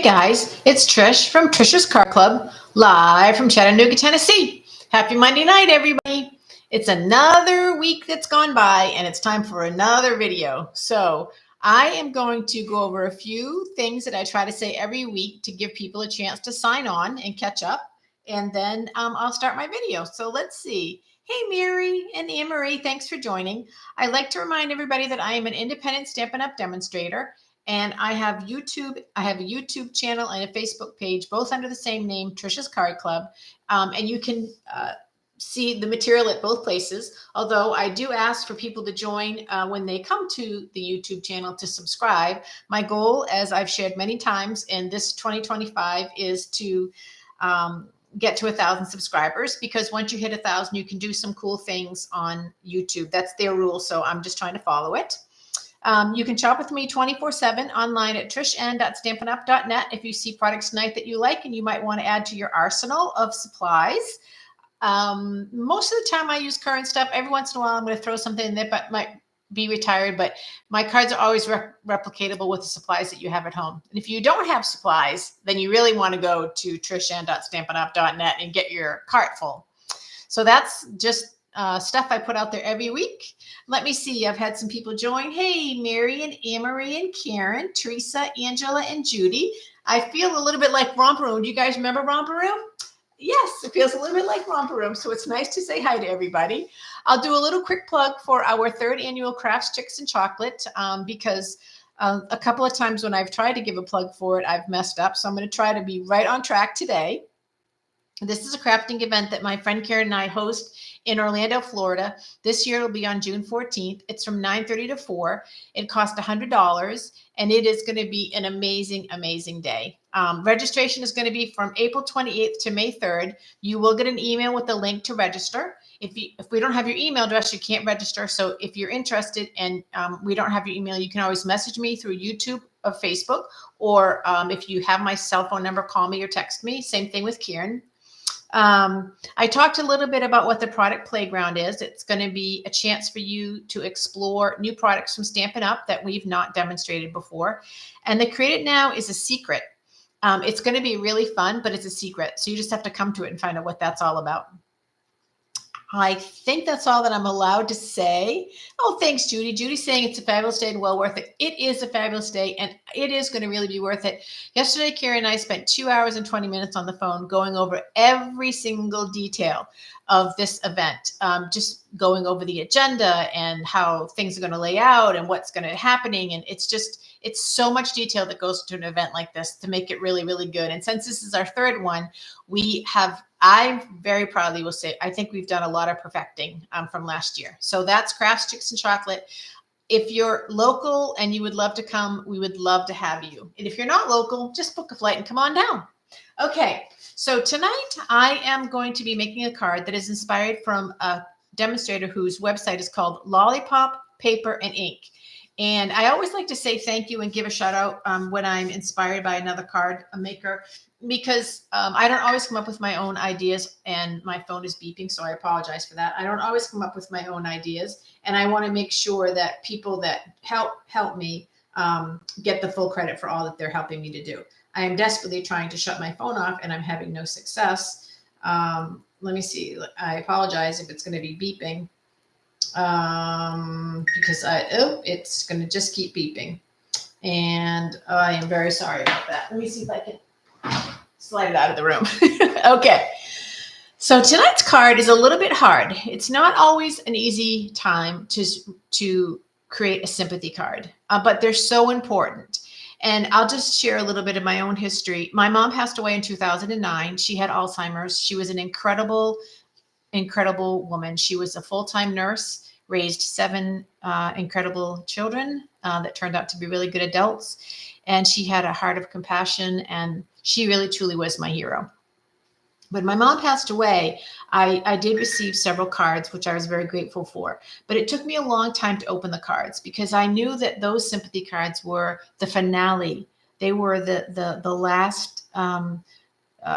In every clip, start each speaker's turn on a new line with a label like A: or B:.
A: guys, it's Trish from Trisha's Car Club, live from Chattanooga, Tennessee. Happy Monday night, everybody. It's another week that's gone by, and it's time for another video. So I am going to go over a few things that I try to say every week to give people a chance to sign on and catch up, and then I'll start my video. So let's see. Hey, Mary and Anne-Marie, thanks for joining. I'd like to remind everybody that I am an independent Stampin' Up! Demonstrator. And I have a YouTube channel and a Facebook page, both under the same name, Trisha's Card Club. And you can see the material at both places. Although I do ask for people to join when they come to the YouTube channel to subscribe. My goal, as I've shared many times in this 2025, is to get to 1,000 subscribers, because once you hit 1,000, you can do some cool things on YouTube. That's their rule. So I'm just trying to follow it. You can shop with me 24/7 online at trishan.stampinup.net if you see products tonight that you like and you might want to add to your arsenal of supplies. Most of the time I use current stuff. Every once in a while I'm going to throw something in there that might be retired, but my cards are always replicatable with the supplies that you have at home. And if you don't have supplies, then you really want to go to trishan.stampinup.net and get your cart full. So that's just stuff I put out there every week. Let me see. I've had some people join. Hey, Mary and Anne-Marie and Karen, Teresa, Angela, and Judy. I feel a little bit like Romper Room. Do you guys remember Romper Room? Yes, it feels a little bit like Romper Room. So it's nice to say hi to everybody. I'll do a little quick plug for our 3rd annual Crafts, Chicks, and Chocolate because a couple of times when I've tried to give a plug for it, I've messed up. So I'm going to try to be right on track today. This is a crafting event that my friend Karen and I host in Orlando, Florida. This year it'll be on June 14th. It's from 9:30 to 4. It costs $100, and it is going to be an amazing, amazing day. Registration is going to be from April 28th to May 3rd. You will get an email with the link to register. If we don't have your email address, you can't register. So if you're interested and we don't have your email, you can always message me through YouTube or Facebook, or if you have my cell phone number, call me or text me. Same thing with Karen. I talked a little bit about what the product playground is. It's going to be a chance for you to explore new products from Stampin' Up! That we've not demonstrated before. And the Create It Now is a secret. It's going to be really fun, but it's a secret. So you just have to come to it and find out what that's all about. I think that's all that I'm allowed to say. Oh, thanks, Judy. Judy's saying it's a fabulous day and well worth it. It is a fabulous day, and it is going to really be worth it. Yesterday, Karen and I spent 2 hours and 20 minutes on the phone going over every single detail of this event, just going over the agenda and how things are going to lay out and what's going to be happening. And it's so much detail that goes into an event like this to make it really, really good. And since this is our 3rd one, I very proudly will say, I think we've done a lot of perfecting from last year. So that's Crafts, Chicks, and Chocolate. If you're local and you would love to come, we would love to have you. And if you're not local, just book a flight and come on down. Okay, so tonight I am going to be making a card that is inspired from a demonstrator whose website is called Lollipop Paper and Ink. And I always like to say thank you and give a shout out when I'm inspired by another card maker, because I don't always come up with my own ideas, and my phone is beeping, so I apologize for that. I don't always come up with my own ideas, and I want to make sure that people that help me get the full credit for all that they're helping me to do. I am desperately trying to shut my phone off, and I'm having no success. Let me see. I apologize if it's going to be beeping. Because it's going to just keep beeping, and I am very sorry about that. Let me see if I can slide it out of the room. Okay. So tonight's card is a little bit hard. It's not always an easy time to create a sympathy card, but they're so important. And I'll just share a little bit of my own history. My mom passed away in 2009. She had Alzheimer's. She was an incredible woman. She was a full-time nurse, raised 7 incredible children that turned out to be really good adults. And she had a heart of compassion, and she really, truly was my hero. When my mom passed away, I did receive several cards, which I was very grateful for. But it took me a long time to open the cards, because I knew that those sympathy cards were the finale. They were the last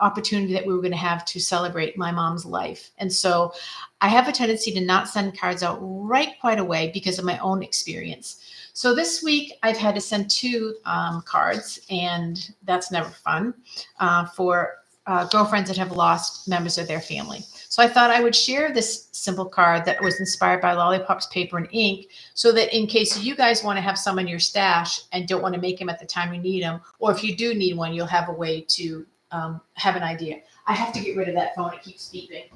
A: opportunity that we were going to have to celebrate my mom's life. And so I have a tendency to not send cards out quite away because of my own experience. So this week I've had to send two cards, and that's never fun for girlfriends that have lost members of their family. So I thought I would share this simple card that was inspired by Lollipop's Paper and Ink, so that in case you guys want to have some in your stash and don't want to make them at the time you need them, or if you do need one, you'll have a way to have an idea. I have to get rid of that phone. It keeps beeping.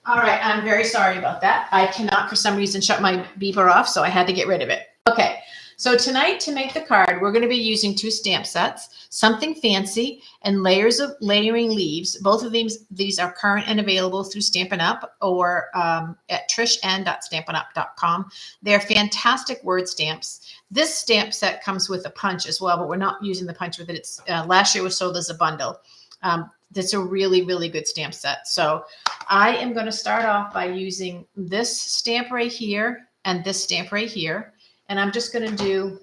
A: All right, I'm very sorry about that. I cannot, for some reason, shut my beeper off, so I had to get rid of it. Okay, so tonight to make the card, we're going to be using two stamp sets, Something Fancy and Layers of Layering Leaves. Both of these are current and available through Stampin' Up or at trishn.stampinup.com. They're fantastic word stamps. This stamp set comes with a punch as well, but we're not using the punch with it. It's last year was sold as a bundle. That's a really, really good stamp set. So I am going to start off by using this stamp right here and this stamp right here. And I'm just going to do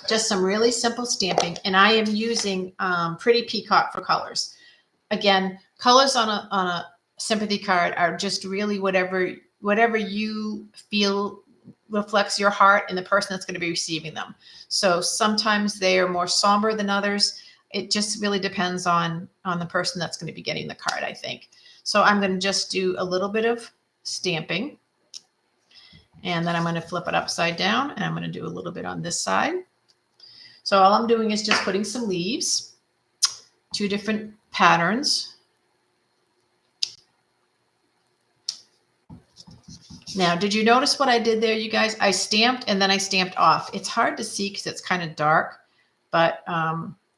A: just some really simple stamping. And I am using Pretty Peacock for colors. Again, colors on a sympathy card are just really whatever you feel reflects your heart and the person that's going to be receiving them. So sometimes they are more somber than others. It just really depends on the person that's going to be getting the card, I think. So I'm going to just do a little bit of stamping. And then I'm going to flip it upside down. And I'm going to do a little bit on this side. So all I'm doing is just putting some leaves, two different patterns. Now, did you notice what I did there, you guys? I stamped and then I stamped off. It's hard to see because it's kind of dark, but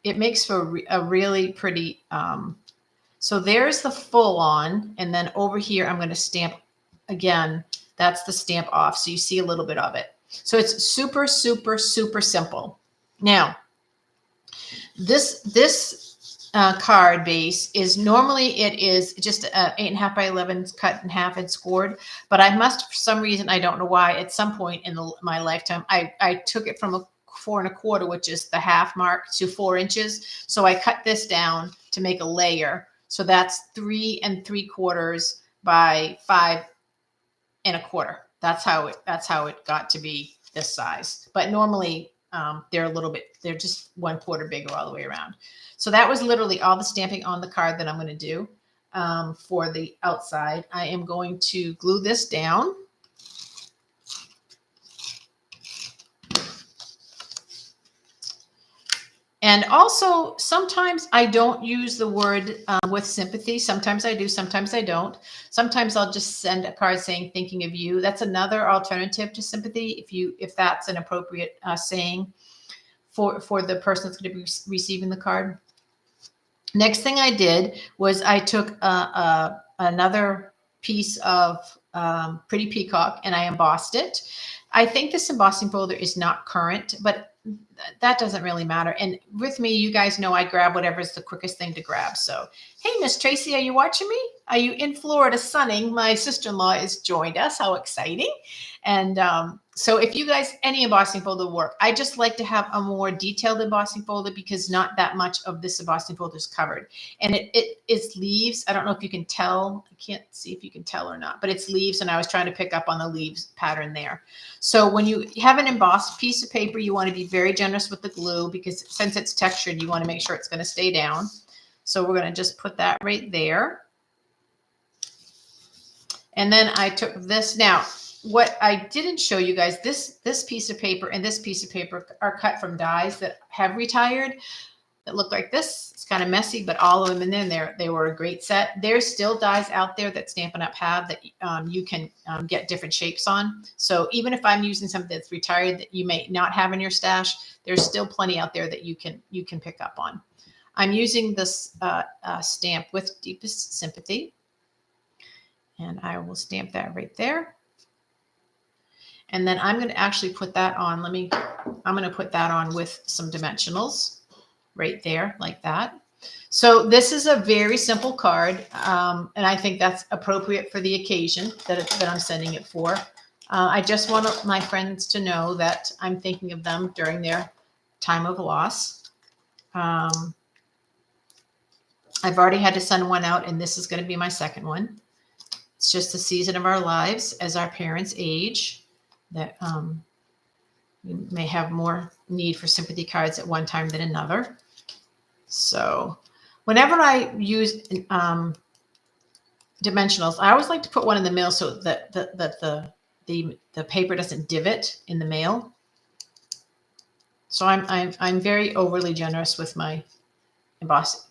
A: it makes for a really pretty, so there's the full on, and then over here, I'm going to stamp again. That's the stamp off. So you see a little bit of it. So it's super, super, super simple. Now, this card base is normally it is just 8.5 by 11 cut in half and scored, but I must, for some reason, I don't know why, at some point in my lifetime, I took it from a 4 1/4, which is the half mark, to 4 inches. So I cut this down to make a layer. So that's 3 3/4 by 5 1/4. That's how it got to be this size. But normally they're just 1/4 bigger all the way around. So that was literally all the stamping on the card that I'm going to do for the outside. I am going to glue this down. And also, sometimes I don't use the word with sympathy. Sometimes I do, sometimes I don't. Sometimes I'll just send a card saying, thinking of you. That's another alternative to sympathy, if that's an appropriate saying for the person that's going to be receiving the card. Next thing I did was I took another piece of Pretty Peacock and I embossed it. I think this embossing folder is not current, but that doesn't really matter. And with me, you guys know I grab whatever's the quickest thing to grab. So, hey, Miss Tracy, are you watching me? Are you in Florida sunning? My sister-in-law has joined us. How exciting. And so if you guys, any embossing folder will work. I just like to have a more detailed embossing folder because not that much of this embossing folder is covered. And it's leaves. I don't know if you can tell. I can't see if you can tell or not, but it's leaves. And I was trying to pick up on the leaves pattern there. So when you have an embossed piece of paper, you want to be very generous with the glue because since it's textured, you want to make sure it's going to stay down. So we're going to just put that right there. And then I took this. Now, what I didn't show you guys, this piece of paper and this piece of paper are cut from dies that have retired that look like this. It's kind of messy, but all of them in there, they were a great set. There's still dies out there that Stampin' Up! Have that you can get different shapes on. So even if I'm using something that's retired that you may not have in your stash, there's still plenty out there that you can pick up on. I'm using this stamp with Deepest Sympathy. And I will stamp that right there. And then I'm going to actually put that on. I'm going to put that on with some dimensionals right there like that. So this is a very simple card. And I think that's appropriate for the occasion that I'm sending it for. I just want my friends to know that I'm thinking of them during their time of loss. I've already had to send one out, and this is going to be my second one. It's just the season of our lives as our parents age that we may have more need for sympathy cards at one time than another. So whenever I use dimensionals, I always like to put one in the mail so that the paper doesn't divot in the mail. So I'm very overly generous with my what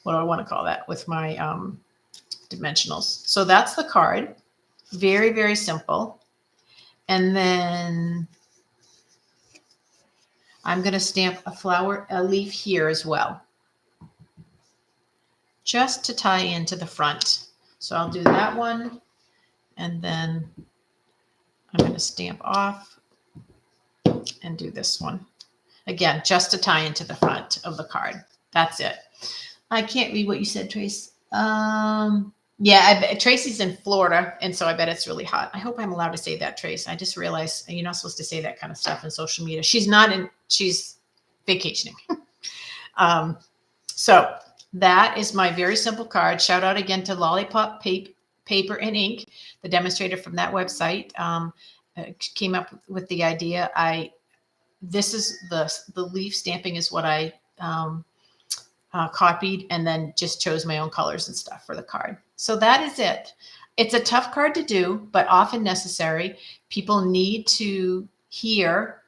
A: do I want to call that, with my dimensionals. So that's the card. Very, very simple. And then I'm going to stamp a leaf here as well, just to tie into the front. So I'll do that one, and then I'm going to stamp off and do this one. Again, just to tie into the front of the card. That's it. I can't read what you said, Trace. Yeah, Tracy's in Florida, and so I bet it's really hot. I hope I'm allowed to say that, Trace. I just realized you're not supposed to say that kind of stuff in social media. She's vacationing. So that is my very simple card. Shout out again to Lollipop Paper and Ink, the demonstrator from that website. Came up with the idea. This is the leaf stamping is what I copied, and then just chose my own colors and stuff for the card. So that is it. It's a tough card to do, but often necessary. People need to hear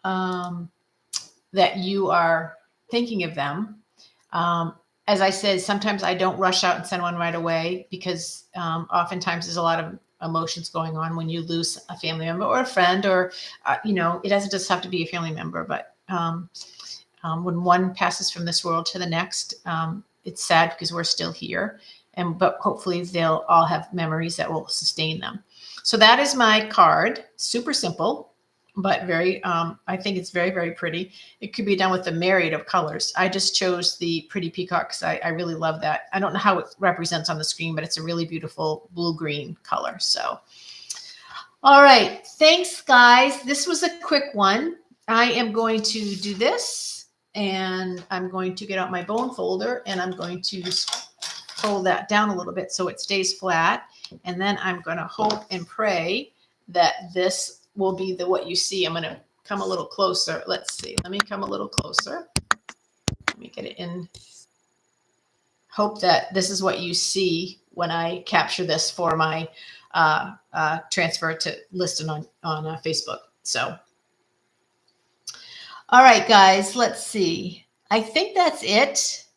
A: that you are thinking of them. As I said, sometimes I don't rush out and send one right away because oftentimes there's a lot of emotions going on when you lose a family member or a friend, or, it doesn't just have to be a family member, but when one passes from this world to the next, it's sad because we're still here, but hopefully they'll all have memories that will sustain them. So that is my card. Super simple, but I think it's very, very pretty. It could be done with a myriad of colors. I just chose the pretty peacock because I really love that. I don't know how it represents on the screen, but it's a really beautiful blue-green color. So, all right. Thanks, guys. This was a quick one. I am going to do this, and I'm going to get out my bone folder, and I'm going to fold that down a little bit so it stays flat. And then I'm going to hope and pray that this will be what you see. I'm going to come a little closer. Let's see. Let me come a little closer. Let me get it in. Hope that this is what you see when I capture this for my transfer to listing on Facebook. So, all right, guys, let's see. I think that's it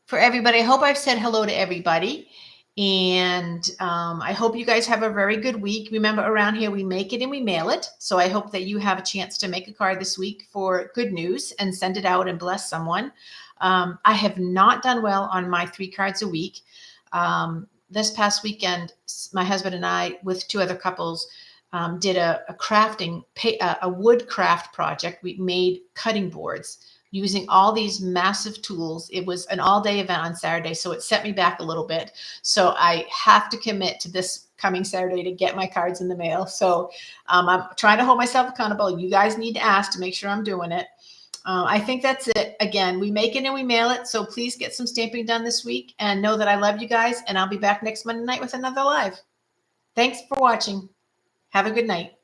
A: for everybody. I hope I've said hello to everybody. And I hope you guys have a very good week. Remember, around here, we make it and we mail it. So I hope that you have a chance to make a card this week for good news and send it out and bless someone. I have not done well on my 3 cards a week. This past weekend, my husband and I, with 2 other couples, did a wood craft project. We made cutting boards using all these massive tools. It was an all-day event on Saturday, so it set me back a little bit. So I have to commit to this coming Saturday to get my cards in the mail. So I'm trying to hold myself accountable. You guys need to ask to make sure I'm doing it. I think that's it. Again, we make it and we mail it. So please get some stamping done this week, and know that I love you guys, and I'll be back next Monday night with another live. Thanks for watching. Have a good night.